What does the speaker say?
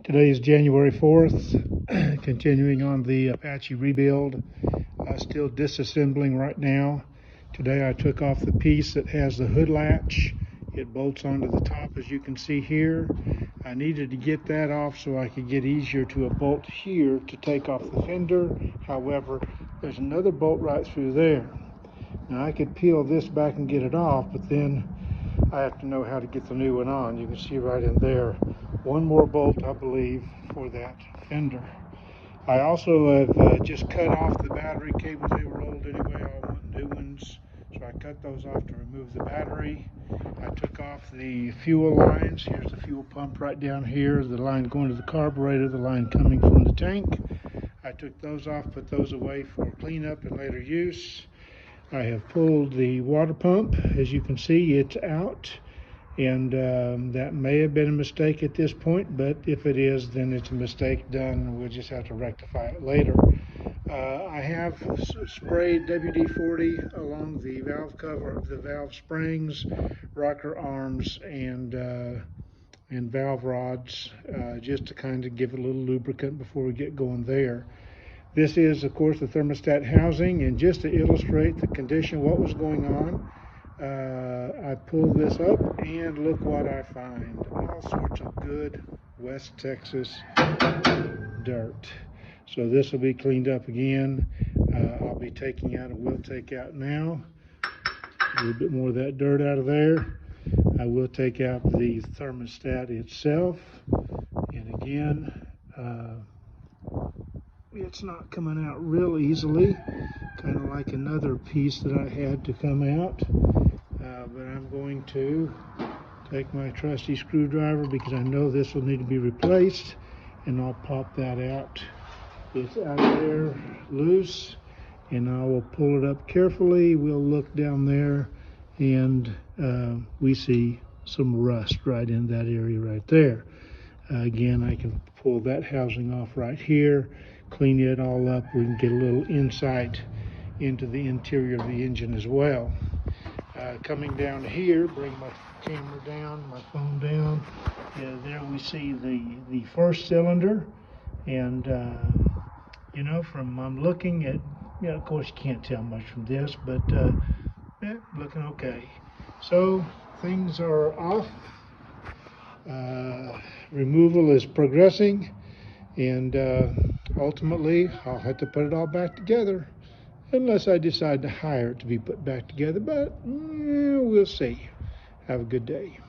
Today is January 4th, continuing on the Apache rebuild. Still disassembling right now. Today I took off the piece that has the hood latch. It bolts onto the top, as you can see here. I needed to get that off so I could get easier to a bolt here to take off the fender. However, there's another bolt right through there. Now I could peel this back and get it off, but then I have to know how to get the new one on. You can see right in there. One more bolt, I believe, for that fender. I also have just cut off the battery cables. They were old anyway. I want new ones. So I cut those off to remove the battery. I took off the fuel lines. Here's the fuel pump right down here. The line going to the carburetor, the line coming from the tank. I took those off, put those away for cleanup and later use. I have pulled the water pump. As you can see, it's out. And that may have been a mistake at this point, but if it is, then it's a mistake done. We'll just have to rectify it later. I have sprayed WD-40 along the valve cover, the valve springs, rocker arms, and valve rods, just to kind of give it a little lubricant before we get going there. This is, of course, the thermostat housing, and just to illustrate the condition, what was going on, I pulled this up and look what I find. All sorts of good West Texas dirt. So this will be cleaned up again. I'll be taking out, and will take out now, a little bit more of that dirt out of there. I will take out the thermostat itself. And again, it's not coming out real easily, kind of like another piece that I had to come out. But I'm going to take my trusty screwdriver because I know this will need to be replaced, and I'll pop that out. It's out there loose, and I will pull it up carefully. We'll look down there, and we see some rust right in that area right there. Again, I can pull that housing off right here, clean it all up. We can get a little insight into the interior of the engine as well. Coming down here, bring my camera down, my phone down. There we see the first cylinder, and you know, from I'm looking at, of course you can't tell much from this, but looking okay. So things are off. Removal is progressing, and ultimately I'll have to put it all back together, unless I decide to hire it to be put back together, but we'll see. Have a good day.